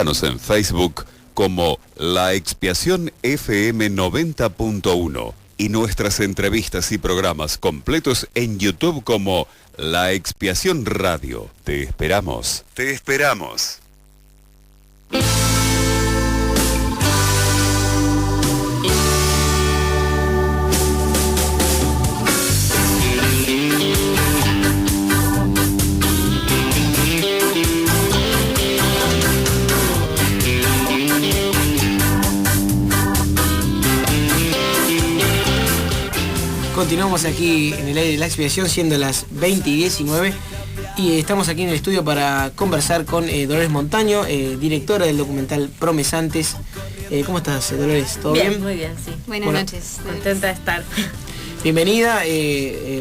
Búscanos en Facebook como La Expiación FM 90.1 y nuestras entrevistas y programas completos en YouTube como La Expiación Radio. Te esperamos. Te esperamos. Continuamos aquí en el aire de la expiación, siendo las 20:19, y estamos aquí en el estudio para conversar con Dolores Montaño, directora del documental Promesantes. ¿Cómo estás, Dolores? ¿Todo bien? Muy bien, sí. Buenas noches. Contenta de estar. Bienvenida.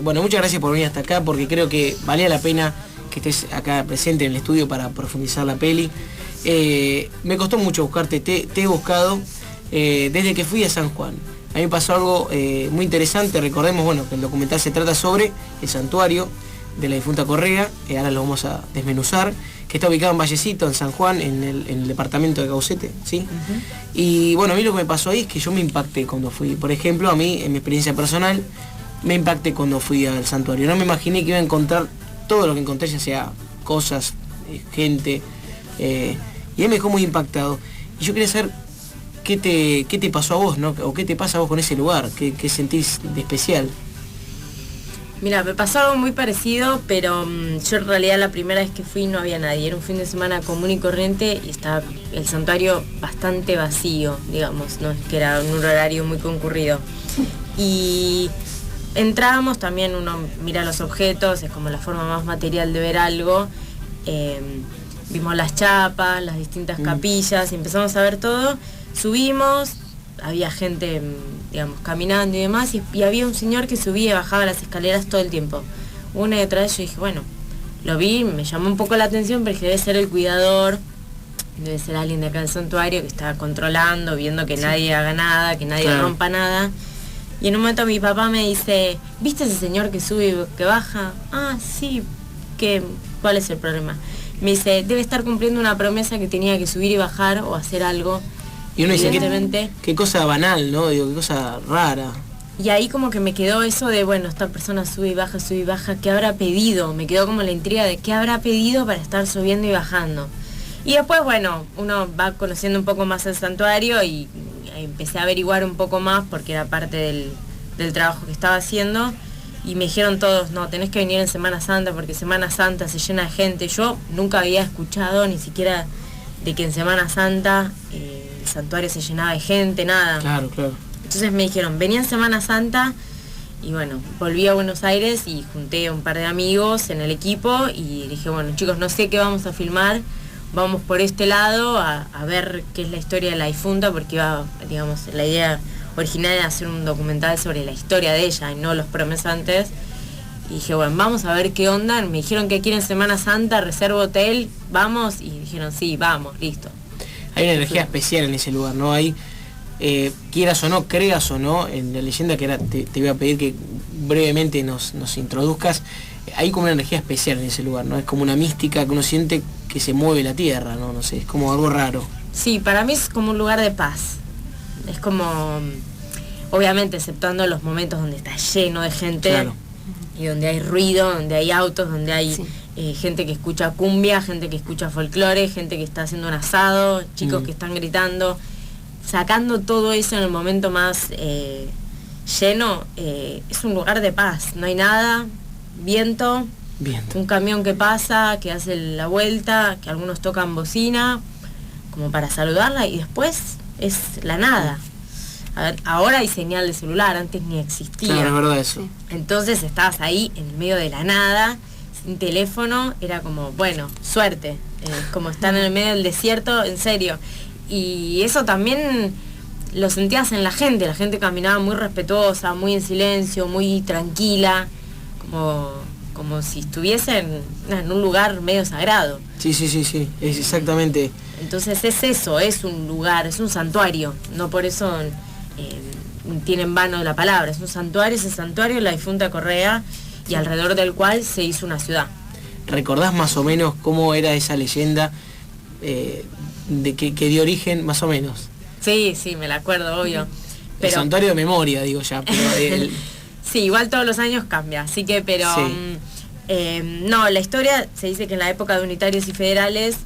Bueno, muchas gracias por venir hasta acá, porque creo que valía la pena que estés acá presente en el estudio para profundizar la peli. Me costó mucho buscarte, te he buscado desde que fui a San Juan. A mí me pasó algo muy interesante. Recordemos, bueno, que el documental se trata sobre el santuario de la difunta Correa, ahora lo vamos a desmenuzar, que está ubicado en Vallecito, en San Juan, en el departamento de Caucete, ¿sí? Uh-huh. Y bueno, a mí lo que me pasó ahí es que yo me impacté cuando fui. Por ejemplo, a mí, en mi experiencia personal, me impacté cuando fui al santuario. No me imaginé que iba a encontrar todo lo que encontré, ya sea cosas, gente, y ahí me dejó muy impactado. Y yo quería saber ¿qué te pasó a vos, no? ¿O qué te pasa a vos con ese lugar? ¿Qué sentís de especial? Mira, me pasó algo muy parecido, pero yo en realidad la primera vez que fui no había nadie. Era un fin de semana común y corriente y estaba el santuario bastante vacío, digamos, no es que era un horario muy concurrido. Y entrábamos, también uno mira los objetos, es como la forma más material de ver algo. Vimos las chapas, las distintas capillas y empezamos a ver todo. Subimos, había gente, digamos, caminando y demás, y había un señor que subía y bajaba las escaleras todo el tiempo. Una y otra vez yo dije, bueno, lo vi, me llamó un poco la atención, pero debe ser el cuidador, debe ser alguien de acá del santuario que está controlando, viendo que nadie haga nada, que nadie rompa nada. Y en un momento mi papá me dice, ¿viste ese señor que sube y que baja? Ah, sí, ¿cuál es el problema? Me dice, debe estar cumpliendo una promesa que tenía que subir y bajar o hacer algo. Y uno dice, qué cosa banal, ¿no? Digo, qué cosa rara. Y ahí como que me quedó eso de, bueno, esta persona sube y baja, ¿qué habrá pedido? Me quedó como la intriga de qué habrá pedido para estar subiendo y bajando. Y después, bueno, uno va conociendo un poco más el santuario y empecé a averiguar un poco más porque era parte del trabajo que estaba haciendo. Y me dijeron todos, no, tenés que venir en Semana Santa porque Semana Santa se llena de gente. Yo nunca había escuchado ni siquiera de que en Semana Santa el santuario se llenaba de gente, nada. Claro, claro. Entonces me dijeron, venía en Semana Santa y bueno, volví a Buenos Aires y junté a un par de amigos en el equipo y dije, bueno chicos, no sé qué vamos a filmar, vamos por este lado a ver qué es la historia de la difunta, porque iba, digamos, la idea original era hacer un documental sobre la historia de ella y no los promesantes. Y dije, bueno, vamos a ver qué onda. Me dijeron que quieren Semana Santa, reservo hotel, vamos. Y dijeron, sí, vamos, listo. Hay una energía especial en ese lugar, ¿no? Hay, quieras o no, creas o no, en la leyenda que era, te iba a pedir que brevemente nos introduzcas. Hay como una energía especial en ese lugar, ¿no? Es como una mística que uno siente que se mueve la tierra, ¿no? No sé, es como algo raro. Sí, para mí es como un lugar de paz. Es como, obviamente, exceptuando los momentos donde está lleno de gente, claro, y donde hay ruido, donde hay autos, donde hay gente que escucha cumbia, gente que escucha folclore, gente que está haciendo un asado, chicos que están gritando. Sacando todo eso en el momento más lleno, es un lugar de paz, no hay nada, viento, un camión que pasa, que hace la vuelta, que algunos tocan bocina, como para saludarla, y después es la nada. A ver, ahora hay señal de celular, antes ni existía. Claro, es verdad eso. Entonces estabas ahí en el medio de la nada, sin teléfono, era como, bueno, suerte, como estar en el medio del desierto, en serio. Y eso también lo sentías en la gente caminaba muy respetuosa, muy en silencio, muy tranquila, como si estuviesen en un lugar medio sagrado. Sí, es exactamente. Entonces es eso, es un lugar, es un santuario, no por eso tiene en vano la palabra, es un santuario, ese santuario la difunta Correa y alrededor del cual se hizo una ciudad. ¿Recordás más o menos cómo era esa leyenda? que dio origen, más o menos. Sí, me la acuerdo, obvio. El santuario de memoria, digo ya, pero sí, igual todos los años cambia, así que, pero... Sí. No, la historia se dice que en la época de unitarios y federales,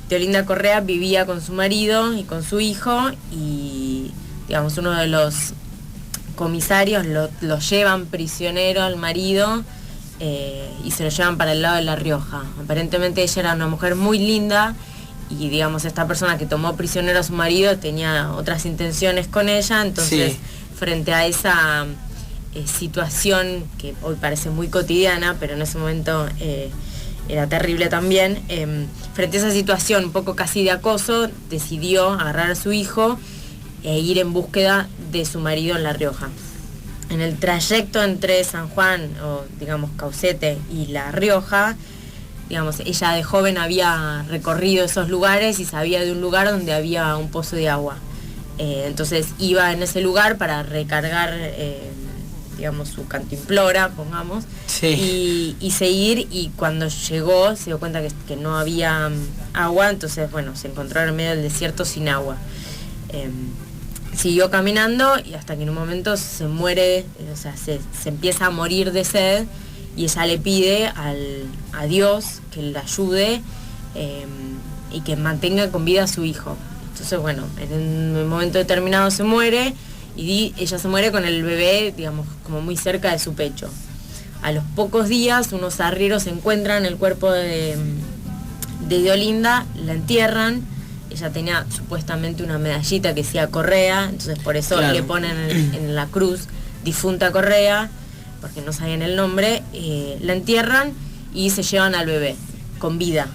Deolinda Correa vivía con su marido y con su hijo, y digamos uno de los comisarios lo llevan prisionero al marido, y se lo llevan para el lado de La Rioja. Aparentemente ella era una mujer muy linda, y digamos esta persona que tomó prisionero a su marido tenía otras intenciones con ella, entonces frente a esa situación que hoy parece muy cotidiana, pero en ese momento era terrible también, frente a esa situación un poco casi de acoso, decidió agarrar a su hijo e ir en búsqueda de su marido en La Rioja. En el trayecto entre San Juan, o digamos Caucete, y La Rioja, digamos, ella de joven había recorrido esos lugares y sabía de un lugar donde había un pozo de agua. Entonces iba en ese lugar para recargar, digamos, su cantimplora, pongamos, y seguir, y cuando llegó se dio cuenta que no había agua, entonces, bueno, se encontró en medio del desierto sin agua. Siguió caminando y hasta que en un momento se muere, o sea, se empieza a morir de sed, y ella le pide a Dios que le ayude y que mantenga con vida a su hijo. Entonces, bueno, en un momento determinado se muere, y ella se muere con el bebé, digamos, como muy cerca de su pecho. A los pocos días, unos arrieros encuentran el cuerpo de Deolinda, la entierran. Ella tenía supuestamente una medallita que decía Correa, entonces por eso le ponen en la cruz difunta Correa, porque no sabían el nombre. La entierran y se llevan al bebé con vida.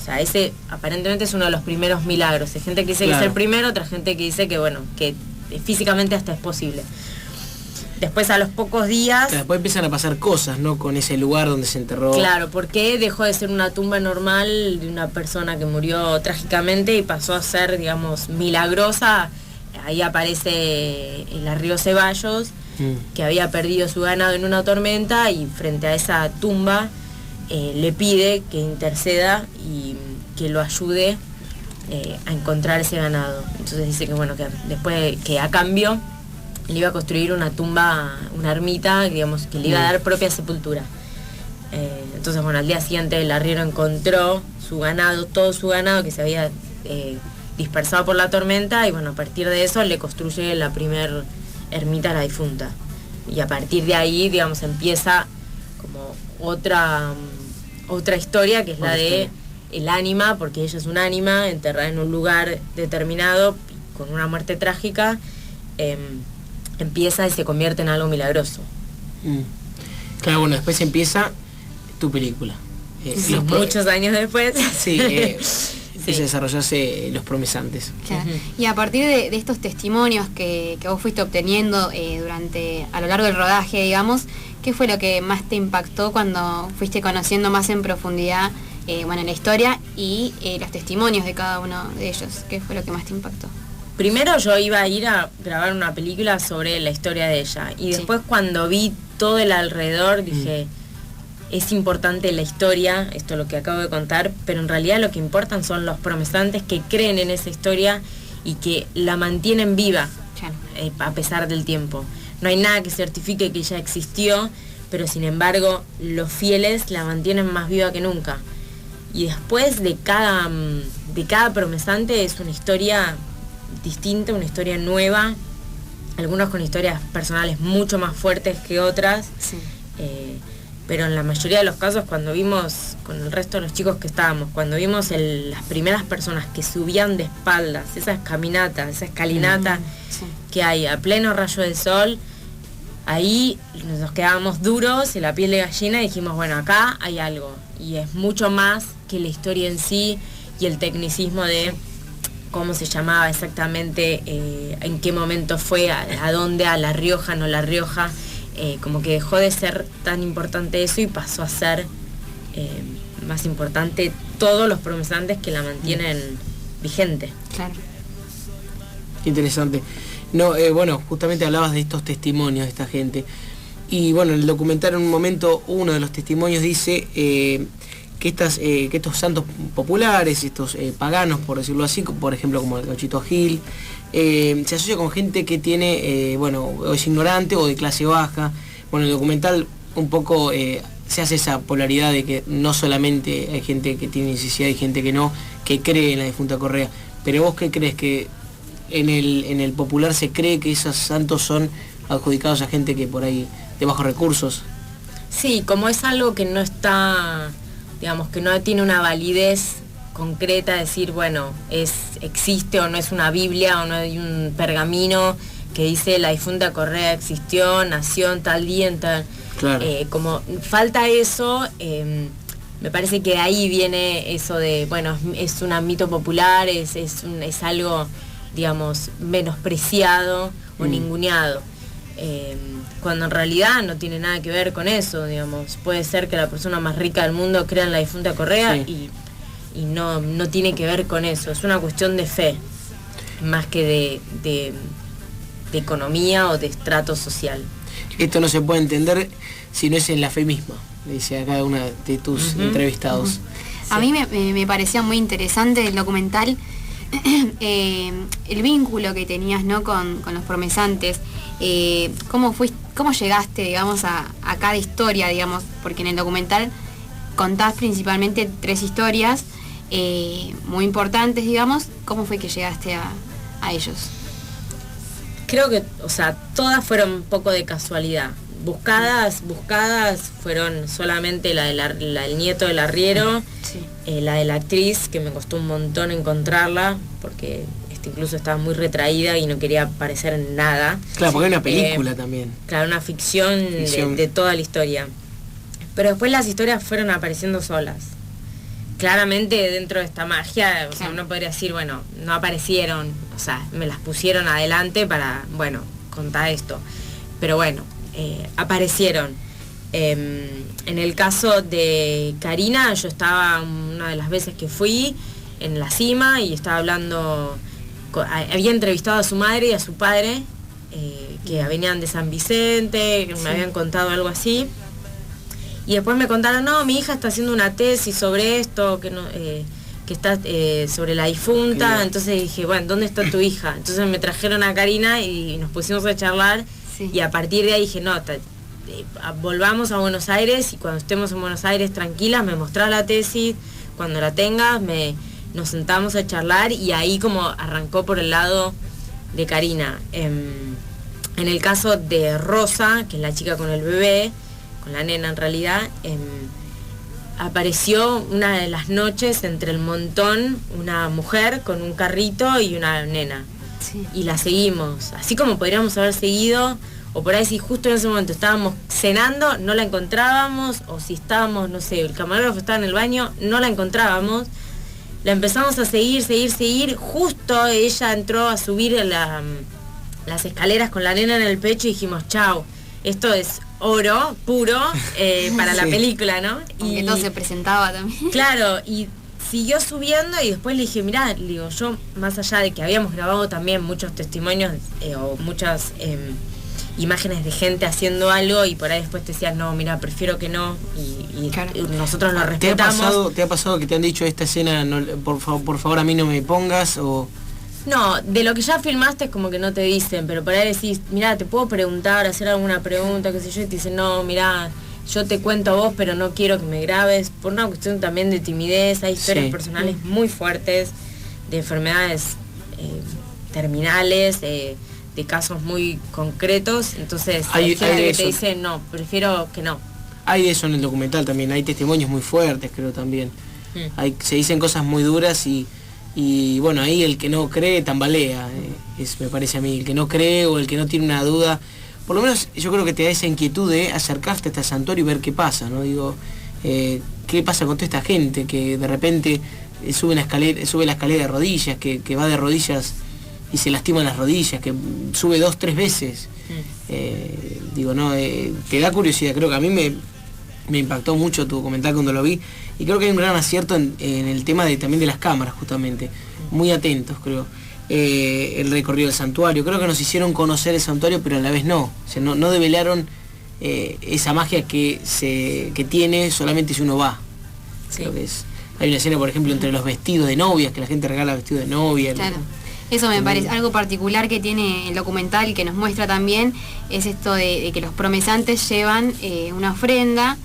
O sea, ese aparentemente es uno de los primeros milagros. Hay gente que dice que es el primero, otra gente que dice que, bueno, que físicamente hasta es posible. Después, a los pocos días... Después empiezan a pasar cosas, ¿no? Con ese lugar donde se enterró. Claro, porque dejó de ser una tumba normal de una persona que murió trágicamente y pasó a ser, digamos, milagrosa. Ahí aparece el Arrío Ceballos, que había perdido su ganado en una tormenta, y frente a esa tumba le pide que interceda y que lo ayude a encontrar ese ganado. Entonces dice que, bueno, que después, que a cambio le iba a construir una tumba, una ermita, digamos, que le iba a dar propia sepultura. Entonces, bueno, al día siguiente el arriero encontró su ganado, todo su ganado que se había dispersado por la tormenta, y bueno, a partir de eso le construye la primer ermita a la difunta. Y a partir de ahí, digamos, empieza como otra historia, que es la de el ánima, porque ella es un ánima enterrada en un lugar determinado con una muerte trágica. Empieza y se convierte en algo milagroso. Claro, bueno, después empieza tu película. Muchos años después. Sí, se desarrollase Los Promesantes. Claro. Y a partir de estos testimonios que vos fuiste obteniendo a lo largo del rodaje, digamos, ¿qué fue lo que más te impactó cuando fuiste conociendo más en profundidad la historia y los testimonios de cada uno de ellos? ¿Qué fue lo que más te impactó? Primero yo iba a ir a grabar una película sobre la historia de ella, y después cuando vi todo el alrededor dije, es importante la historia, esto es lo que acabo de contar, pero en realidad lo que importan son los promesantes que creen en esa historia y que la mantienen viva, a pesar del tiempo. No hay nada que certifique que ella existió, pero sin embargo los fieles la mantienen más viva que nunca. Y después de cada promesante es una historia distinta, una historia nueva, algunos con historias personales mucho más fuertes que otras, pero en la mayoría de los casos, cuando vimos con el resto de los chicos que estábamos, cuando vimos las primeras personas que subían de espaldas esas caminatas, esa escalinata que hay a pleno rayo del sol, ahí nos quedábamos duros y la piel de gallina, y dijimos, bueno, acá hay algo, y es mucho más que la historia en sí y el tecnicismo de cómo se llamaba exactamente, en qué momento fue, a dónde, a La Rioja, no La Rioja. Como que dejó de ser tan importante eso y pasó a ser más importante todos los promesantes que la mantienen vigente. Claro. Interesante. No, bueno, justamente hablabas de estos testimonios de esta gente. Y bueno, en el documental en un momento uno de los testimonios dice que que estos santos populares, estos paganos, por decirlo así, por ejemplo como el Gauchito Gil, se asocia con gente que tiene, o es ignorante o de clase baja. Bueno, el documental un poco se hace esa polaridad de que no solamente hay gente que tiene necesidad y gente que no, que cree en la difunta Correa. Pero vos, ¿qué crees? ¿Que en el popular se cree que esos santos son adjudicados a gente que por ahí de bajos recursos? Sí, como es algo que no está, digamos, que no tiene una validez concreta, decir, bueno, existe o no es una Biblia o no hay un pergamino que dice la difunta Correa existió, nació en tal día, en tal... Claro. Como falta eso, me parece que de ahí viene eso de, bueno, es un mito popular, es algo, digamos, menospreciado o ninguneado. Cuando en realidad no tiene nada que ver con eso, digamos. Puede ser que la persona más rica del mundo crea en la difunta Correa, sí, y no tiene que ver con eso. Es una cuestión de fe, más que de economía o de estrato social. Esto no se puede entender si no es en la fe misma, dice acá una de tus entrevistados. Sí. A mí me parecía muy interesante el documental, el vínculo que tenías, ¿no?, con los promesantes. ¿Cómo llegaste, digamos, a cada historia, digamos? Porque en el documental contás principalmente 3 historias muy importantes, digamos. ¿Cómo fue que llegaste a ellos? Creo que, o sea, todas fueron un poco de casualidad. Buscadas fueron solamente la del nieto del arriero, sí, la de la actriz, que me costó un montón encontrarla, porque incluso estaba muy retraída y no quería aparecer en nada. Claro, porque hay una película también. Claro, una ficción. De toda la historia. Pero después las historias fueron apareciendo solas. Claramente dentro de esta magia, o sea, uno podría decir, bueno, no aparecieron, o sea, me las pusieron adelante para, bueno, contar esto. Pero bueno, aparecieron. En el caso de Karina, yo estaba una de las veces que fui en la cima y estaba hablando, había entrevistado a su madre y a su padre, que venían de San Vicente, que me habían contado algo así. Y después me contaron, no, mi hija está haciendo una tesis sobre esto, que está sobre la difunta. Sí. Entonces dije, bueno, ¿dónde está tu hija? Entonces me trajeron a Karina y nos pusimos a charlar. Sí. Y a partir de ahí dije, no, volvamos a Buenos Aires y cuando estemos en Buenos Aires tranquilas, me mostrás la tesis, cuando la tengas nos sentamos a charlar y ahí como arrancó por el lado de Karina. En el caso de Rosa, que es la chica con el bebé, con la nena en realidad, apareció una de las noches entre el montón una mujer con un carrito y una nena. Sí. Y la seguimos, así como podríamos haber seguido, o por ahí si justo en ese momento estábamos cenando, no la encontrábamos, o si estábamos, no sé, el camarógrafo estaba en el baño, no la encontrábamos. La empezamos a seguir, justo ella entró a subir las escaleras con la nena en el pecho y dijimos, chao, esto es oro puro para la película, ¿no? Y todo se presentaba también. Claro, y siguió subiendo y después le dije, mirá, digo, yo más allá de que habíamos grabado también muchos testimonios o muchas imágenes de gente haciendo algo y por ahí después te decían, no, mira, prefiero que no, y claro, nosotros lo respetamos. ¿Te ha pasado que te han dicho esta escena, no, por favor a mí no me pongas, o...? No, de lo que ya filmaste es como que no te dicen, pero por ahí decís, mirá, te puedo preguntar, hacer alguna pregunta, qué sé yo, y te dicen, no, mirá, yo te cuento a vos, pero no quiero que me grabes, por una cuestión también de timidez. Hay historias personales muy fuertes, de enfermedades terminales, de casos muy concretos, entonces hay gente que te dice, no, prefiero que no. Hay eso en el documental también, hay testimonios muy fuertes, creo también. Se dicen cosas muy duras y bueno, ahí el que no cree tambalea, me parece a mí, el que no cree o el que no tiene una duda, por lo menos yo creo que te da esa inquietud de acercarte a este santuario y ver qué pasa, ¿no? Digo, qué pasa con toda esta gente que de repente sube la escalera de rodillas, que va de rodillas y se lastima las rodillas, que sube 2, 3 veces. Digo, no, te da curiosidad, creo que a mí me impactó mucho tu comentario cuando lo vi. Y creo que hay un gran acierto en el tema también de las cámaras, justamente. Muy atentos, creo. El recorrido del santuario. Creo que nos hicieron conocer el santuario, pero a la vez no. O sea, no develaron esa magia que tiene solamente si uno va. Sí. Creo que hay una escena, por ejemplo, entre los vestidos de novias, que la gente regala vestidos de novia. Claro. Eso me parece algo particular que tiene el documental, que nos muestra también, es esto de que los promesantes llevan una ofrenda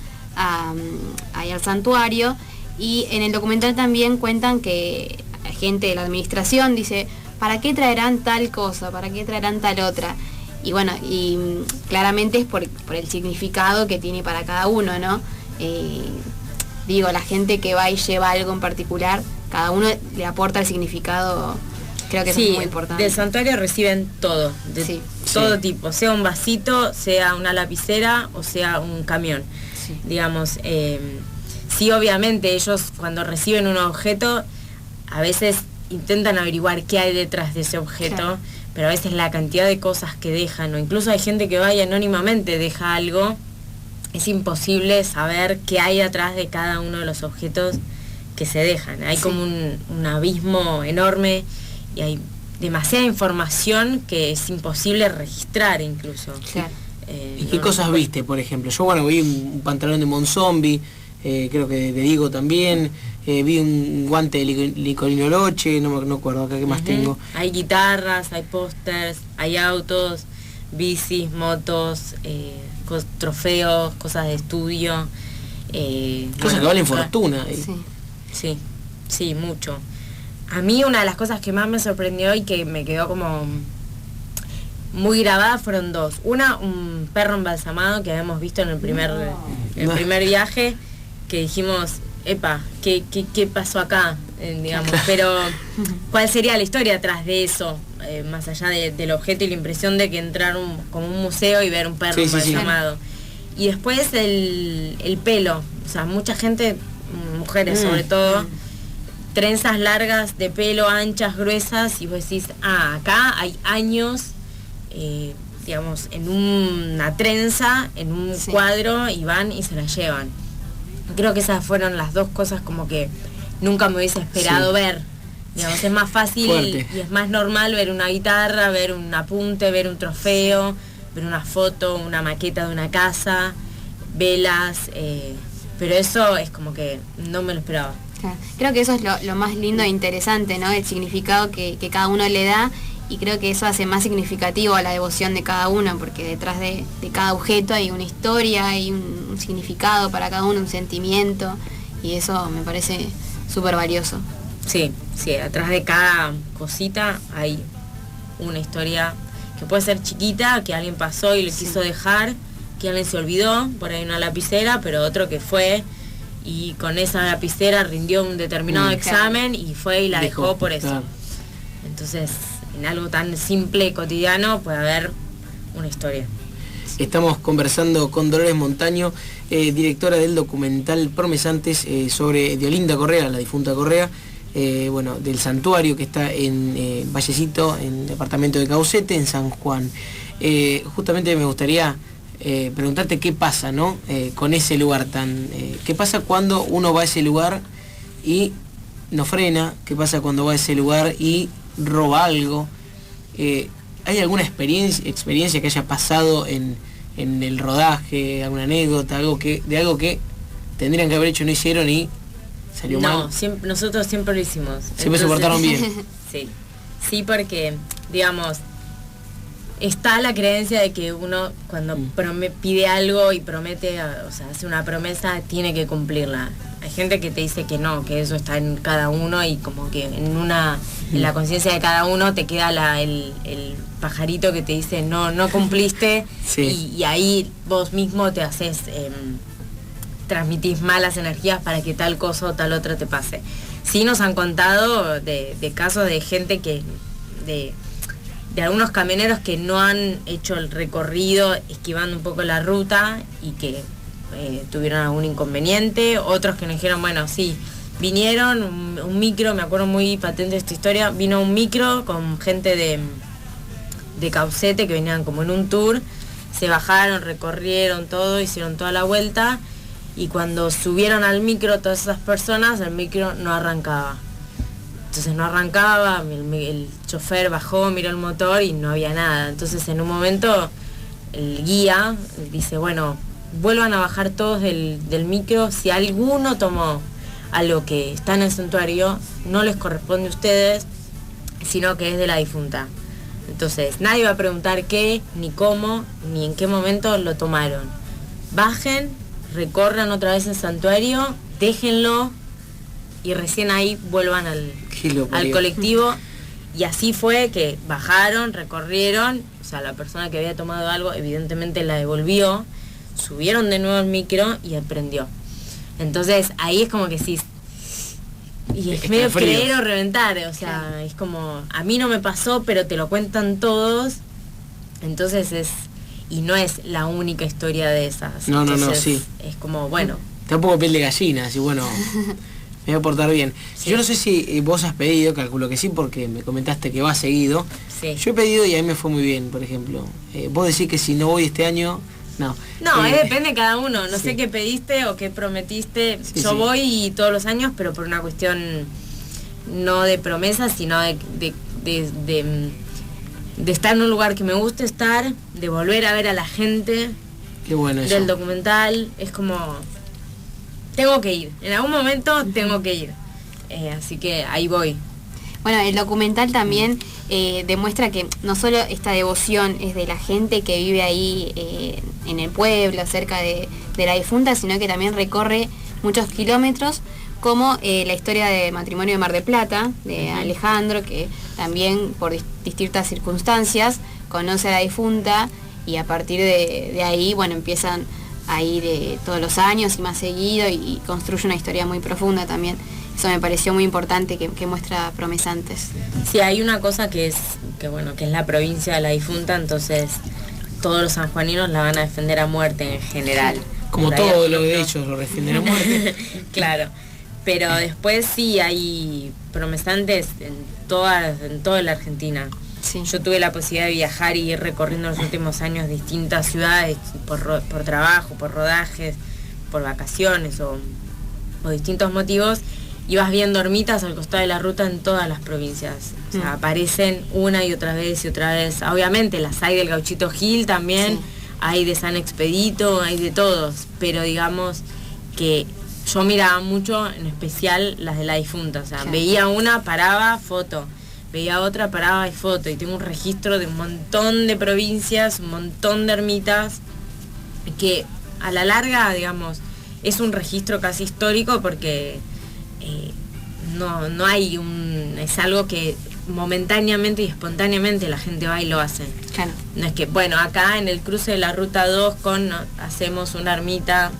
ahí al santuario, y en el documental también cuentan que la gente de la administración dice, ¿para qué traerán tal cosa? ¿Para qué traerán tal otra? Y bueno, claramente es por el significado que tiene para cada uno, ¿no? Digo, la gente que va y lleva algo en particular, cada uno le aporta el significado. Creo que eso es muy importante. Del santuario reciben todo, de todo tipo, sea un vasito, sea una lapicera o sea un camión. Sí. Digamos, sí, obviamente ellos cuando reciben un objeto, a veces intentan averiguar qué hay detrás de ese objeto, claro, pero a veces la cantidad de cosas que dejan, o incluso hay gente que va y anónimamente deja algo, es imposible saber qué hay atrás de cada uno de los objetos que se dejan. Hay como un abismo enorme, y hay demasiada información que es imposible registrar incluso. Claro. ¿Y qué cosas viste, por ejemplo? Yo, vi un pantalón de Monzombie, creo que de Diego también, vi un guante de Licorino Loche, no me acuerdo acá qué más tengo. Hay guitarras, hay pósters, hay autos, bicis, motos, trofeos, cosas de estudio. Cosas que valen fortuna. Sí, mucho. A mí una de las cosas que más me sorprendió y que me quedó como muy grabada fueron dos. Una, un perro embalsamado que habíamos visto en el primer viaje, que dijimos, epa, ¿qué pasó acá? Digamos, pero ¿cuál sería la historia atrás de eso? Más allá del objeto y la impresión de que entrar como un museo y ver un perro embalsamado. Y después el pelo, o sea, mucha gente, mujeres sobre todo, trenzas largas de pelo, anchas, gruesas, y vos decís, acá hay años, digamos, en una trenza, en un cuadro, y van y se la llevan. Creo que esas fueron las dos cosas como que nunca me hubiese esperado ver. Digamos, es más fácil y es más normal ver una guitarra, ver un apunte, ver un trofeo, ver una foto, una maqueta de una casa, velas, pero eso es como que no me lo esperaba. Claro. Creo que eso es lo más lindo e interesante, ¿no? El significado que cada uno le da, y creo que eso hace más significativo a la devoción de cada uno, porque detrás de cada objeto hay una historia, hay un significado para cada uno, un sentimiento, y eso me parece súper valioso. Sí, atrás de cada cosita hay una historia que puede ser chiquita, que alguien pasó y le quiso dejar, que alguien se olvidó, por ahí una lapicera, pero otro que fue y con esa lapicera rindió un determinado examen y fue y la dejó por eso. Claro. Entonces, en algo tan simple, cotidiano, puede haber una historia. Estamos conversando con Dolores Montaño, directora del documental Promesantes, sobre Diolinda Correa, la difunta Correa, del santuario que está en Vallecito, en el departamento de Caucete, en San Juan. Justamente me gustaría preguntarte qué pasa, ¿no? Con ese lugar ¿qué pasa cuando uno va a ese lugar y no frena? ¿Qué pasa cuando va a ese lugar y roba algo? ¿Hay alguna experiencia que haya pasado en el rodaje, alguna anécdota, algo que tendrían que haber hecho, no hicieron y salió mal? No, nosotros siempre lo hicimos. Siempre se portaron bien. Sí, porque, digamos, está la creencia de que uno cuando pide algo y promete, o sea, hace una promesa, tiene que cumplirla. Hay gente que te dice que no, que eso está en cada uno, y como que en la conciencia de cada uno te queda el pajarito que te dice no cumpliste, y ahí vos mismo te haces, transmitís malas energías para que tal cosa o tal otra te pase. Sí nos han contado de casos de gente de algunos camioneros que no han hecho el recorrido esquivando un poco la ruta y que tuvieron algún inconveniente, otros que nos dijeron, bueno, sí, vinieron un micro, me acuerdo muy patente de esta historia, vino un micro con gente de Caucete que venían como en un tour, se bajaron, recorrieron todo, hicieron toda la vuelta, y cuando subieron al micro todas esas personas, el micro no arrancaba. Entonces no arrancaba, el chofer bajó, miró el motor y no había nada. Entonces en un momento el guía dice, bueno, vuelvan a bajar todos del micro, si alguno tomó algo que está en el santuario no les corresponde a ustedes, sino que es de la difunta. Entonces, nadie va a preguntar qué, ni cómo, ni en qué momento lo tomaron. Bajen, recorran otra vez el santuario, déjenlo y recién ahí vuelvan al colectivo. Y así fue que bajaron, recorrieron, o sea, la persona que había tomado algo evidentemente la devolvió, subieron de nuevo al micro y aprendió. Entonces ahí es como que sí, y es medio creer o reventar, o sea, es como, a mí no me pasó, pero te lo cuentan todos, entonces y no es la única historia de esas. No, entonces, sí. Es como, bueno. Está un poco piel de gallina, así bueno, me voy a portar bien. Sí. Yo no sé si vos has pedido, calculo que sí, porque me comentaste que vas seguido. Sí. Yo he pedido y a mí me fue muy bien, por ejemplo. Vos decís que si no voy este año, no. No, depende de cada uno. No sé qué pediste o qué prometiste. Sí, yo voy todos los años, pero por una cuestión no de promesas, sino de estar en un lugar que me guste estar, de volver a ver a la gente. Qué bueno eso. Del documental. Es como, tengo que ir. En algún momento tengo que ir. Así que ahí voy. Bueno, el documental también demuestra que no solo esta devoción es de la gente que vive ahí en el pueblo, cerca de la difunta, sino que también recorre muchos kilómetros, como la historia de matrimonio de Mar del Plata, de Alejandro, que también por distintas circunstancias conoce a la difunta y a partir de ahí, bueno, empiezan a ir todos los años y más seguido y construye una historia muy profunda también. Eso me pareció muy importante que muestra Promesantes. Sí, hay una cosa que es la provincia de la difunta, entonces todos los sanjuaninos la van a defender a muerte en general. Como todo lo de ellos lo defienden a muerte. Claro, pero después sí hay Promesantes en toda la Argentina. Sí. Yo tuve la posibilidad de viajar y ir recorriendo los últimos años distintas ciudades por trabajo, por rodajes, por vacaciones o distintos motivos. Y vas viendo ermitas al costado de la ruta en todas las provincias. O sea, aparecen una y otra vez y otra vez. Obviamente las hay del Gauchito Gil también, sí. Hay de San Expedito, hay de todos. Pero digamos que yo miraba mucho, en especial las de la difunta. O sea, sí. Veía una, paraba, foto. Veía otra, paraba y foto. Y tengo un registro de un montón de provincias, un montón de ermitas, que a la larga, digamos, es un registro casi histórico porque... no hay es algo que momentáneamente y espontáneamente la gente va y lo hace. Claro. No es que, bueno, acá en el cruce de la ruta 2 hacemos una ermita.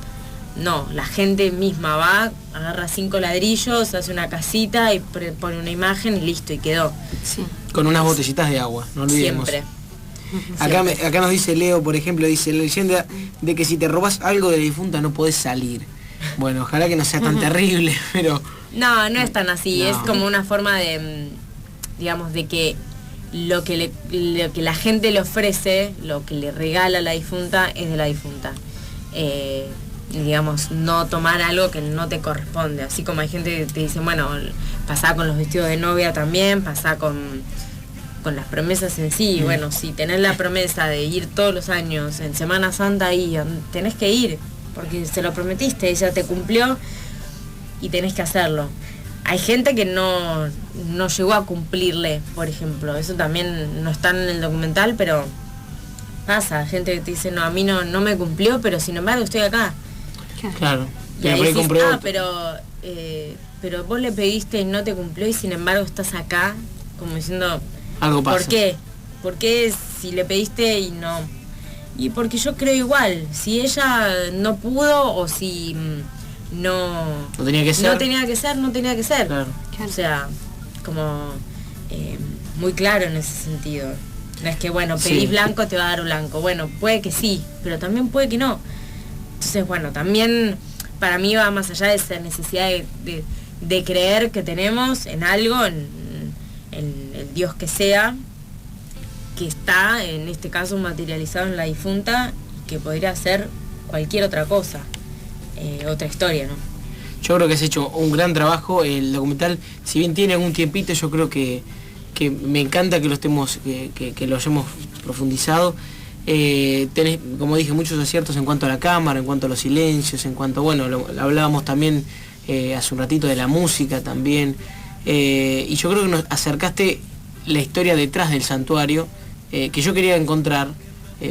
No, la gente misma va, agarra 5 ladrillos, hace una casita y pone una imagen y listo, y quedó. Sí. Con unas botellitas de agua, no olvidemos. Siempre. Acá nos dice Leo, por ejemplo, dice la leyenda de que si te robas algo de la difunta no podés salir. Bueno, ojalá que no sea tan terrible, pero... No es tan así, no. Es como una forma de, digamos, de que lo que la gente le ofrece, lo que le regala a la difunta, es de la difunta. Digamos, no tomar algo que no te corresponde. Así como hay gente que te dice, bueno, pasá con los vestidos de novia también, pasá con las promesas en sí. Bueno, si tenés la promesa de ir todos los años en Semana Santa ahí, tenés que ir, porque se lo prometiste, ella te cumplió y tenés que hacerlo. Hay gente que no llegó a cumplirle, por ejemplo. Eso también no está en el documental, pero pasa. Gente que te dice, no, a mí no me cumplió, pero sin embargo estoy acá. Claro. Y ahí decís, pero vos le pediste y no te cumplió y sin embargo estás acá, como diciendo, algo pasa. ¿Por qué? ¿Por qué si le pediste y no? Y porque yo creo igual, si ella no pudo o si no tenía que ser, no tenía que ser. Claro. O sea, como muy claro en ese sentido. No es que, bueno, pedís, sí, blanco, te va a dar blanco. Bueno, puede que sí, pero también puede que no. Entonces, bueno, también para mí va más allá de esa necesidad de creer que tenemos en algo, en el Dios que sea, que está, en este caso, materializado en la difunta, y que podría ser cualquier otra cosa. Otra historia, ¿no? Yo creo que has hecho un gran trabajo. El documental, si bien tiene algún tiempito, yo creo que me encanta que lo estemos, que lo hayamos profundizado. Tenés, como dije, muchos aciertos en cuanto a la cámara, en cuanto a los silencios, en cuanto, bueno, hablábamos también hace un ratito de la música también, y yo creo que nos acercaste la historia detrás del santuario, que yo quería encontrar,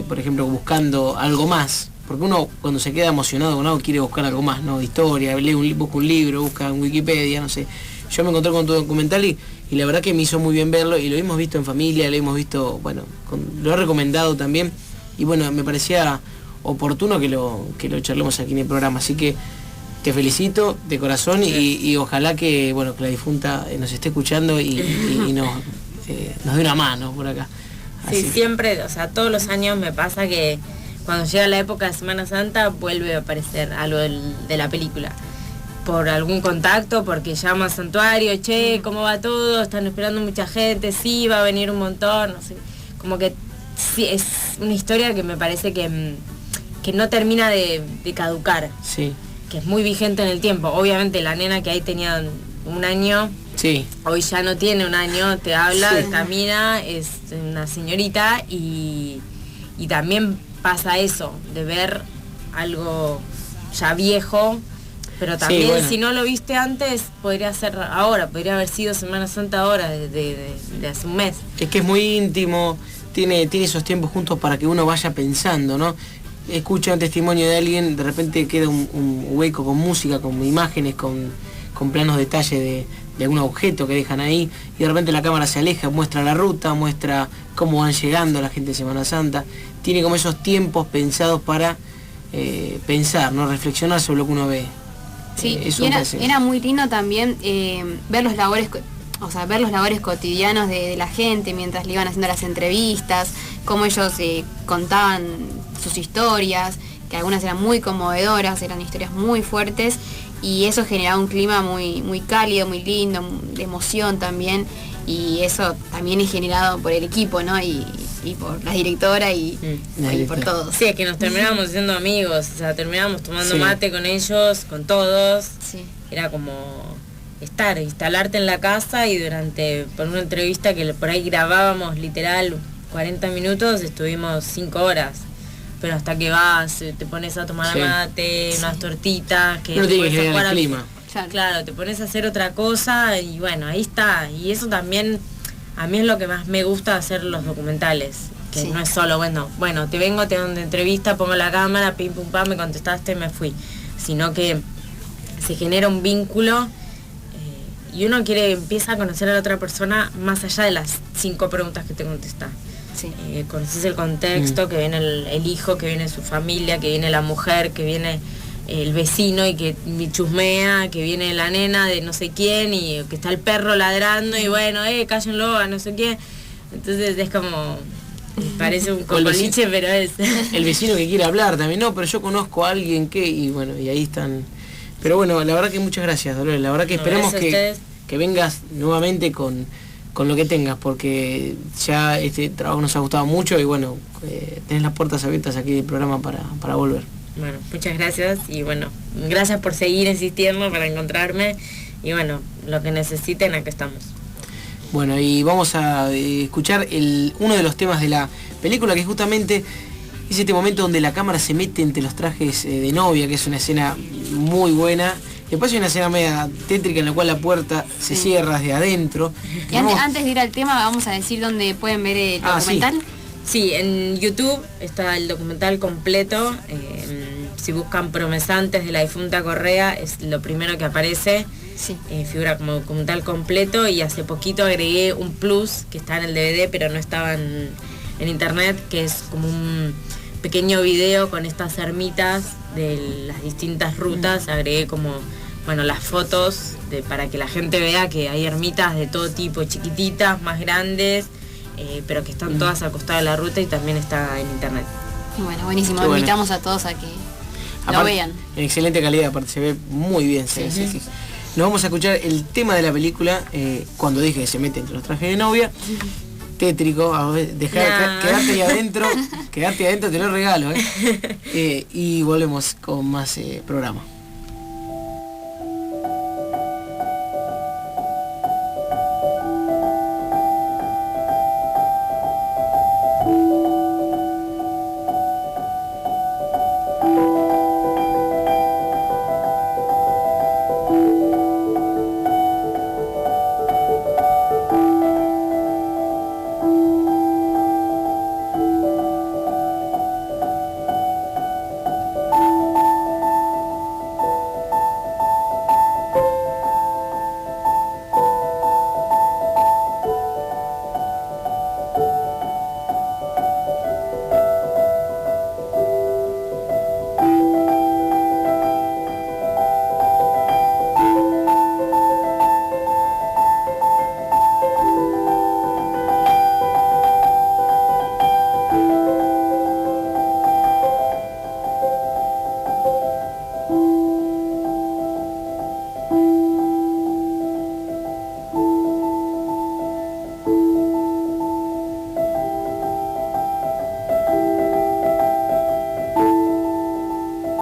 por ejemplo, buscando algo más, porque uno cuando se queda emocionado con algo quiere buscar algo más, ¿no? Historia, busca un libro, busca en Wikipedia, no sé. Yo me encontré con tu documental y la verdad que me hizo muy bien verlo, y lo hemos visto en familia, lo hemos visto, bueno, lo he recomendado también, y bueno, me parecía oportuno que lo charlemos aquí en el programa, así que te felicito de corazón y ojalá que, bueno, que la difunta nos esté escuchando y nos dé una mano por acá. Sí, Así. siempre, o sea, todos los años me pasa que cuando llega la época de Semana Santa vuelve a aparecer algo de la película. Por algún contacto, porque llama al santuario, che, ¿cómo va todo? Están esperando mucha gente, sí, va a venir un montón, no sé. Como que sí, es una historia que me parece que no termina de caducar. Sí. Que es muy vigente en el tiempo. Obviamente la nena que ahí tenía un año, Sí. hoy ya no tiene un año, te habla, Sí. camina, es una señorita y también pasa eso, de ver algo ya viejo, pero también Sí, bueno. si no lo viste antes, podría ser ahora, podría haber sido Semana Santa ahora, de hace un mes. Es que es muy íntimo, tiene esos tiempos juntos para que uno vaya pensando, ¿no? Escucha un testimonio de alguien, de repente queda un hueco con música, con imágenes, con planos detalles de algún objeto que dejan ahí, y de repente la cámara se aleja, muestra la ruta, muestra cómo van llegando la gente de Semana Santa. Tiene como esos tiempos pensados para pensar, ¿no? Reflexionar sobre lo que uno ve. Sí, Eso y me parece. era muy lindo también ver los labores cotidianos de la gente mientras le iban haciendo las entrevistas, cómo ellos contaban sus historias, que algunas eran muy conmovedoras, eran historias muy fuertes, y eso generaba un clima muy, muy cálido, muy lindo, de emoción también, y eso también es generado por el equipo, ¿no? Y por la directora y por todos. Sí, es que nos terminábamos siendo amigos, o sea, terminábamos tomando Sí. mate con ellos, con todos. Sí. Era como instalarte en la casa, y por una entrevista que por ahí grabábamos literal 40 minutos, estuvimos 5 horas. Pero hasta que vas, te pones a tomar Sí. mate, unas tortitas, que Uno tiene que puedes generar el jugar clima. Claro, te pones a hacer otra cosa y bueno, ahí está. Y eso también, a mí es lo que más me gusta hacer los documentales. Que Sí. no es solo, bueno, te vengo, te hago una entrevista, pongo la cámara, pim pum pam, me contestaste, me fui. Sino que se genera un vínculo, y uno empieza a conocer a la otra persona más allá de las 5 preguntas que te contesta. Sí. Conoces el contexto, que viene el hijo, que viene su familia, que viene la mujer, que viene el vecino y que me chusmea, que viene la nena de no sé quién y que está el perro ladrando y bueno, cállenlo a no sé quién. Entonces es como, parece un O el vecino- cocoliche, pero es... El vecino que quiere hablar también, no, pero yo conozco a alguien que, y bueno, y ahí están. Pero bueno, la verdad que muchas gracias, Dolores, la verdad que No, esperemos gracias a ustedes. que vengas nuevamente con lo que tengas, porque ya este trabajo nos ha gustado mucho y bueno, tenés las puertas abiertas aquí del programa para volver. Bueno, muchas gracias y bueno, gracias por seguir insistiendo para encontrarme y bueno, lo que necesiten, acá estamos. Bueno, y vamos a escuchar uno de los temas de la película, que justamente es este momento donde la cámara se mete entre los trajes de novia, que es una escena muy buena. Después hay una escena media tétrica en la cual la puerta se cierra desde adentro. Y antes de ir al tema, vamos a decir dónde pueden ver el documental. Sí, en YouTube está el documental completo. Si buscan Promesantes de la difunta Correa, es lo primero que aparece. Sí. Figura como documental completo, y hace poquito agregué un plus que está en el DVD pero no estaba en internet, que es como un pequeño video con estas ermitas de las distintas rutas. Agregué como, bueno, las fotos para que la gente vea que hay ermitas de todo tipo, chiquititas, más grandes, pero que están todas al costado de la ruta, y también está en internet. Bueno, buenísimo. Qué bueno. Invitamos a todos a que lo Aparte, vean. en excelente calidad, aparte se ve muy bien. Sí. Nos vamos a escuchar el tema de la película, cuando dije que se mete entre los trajes de novia. Tétrico, a ver, quedarte ahí adentro, te lo regalo. Y volvemos con más programa.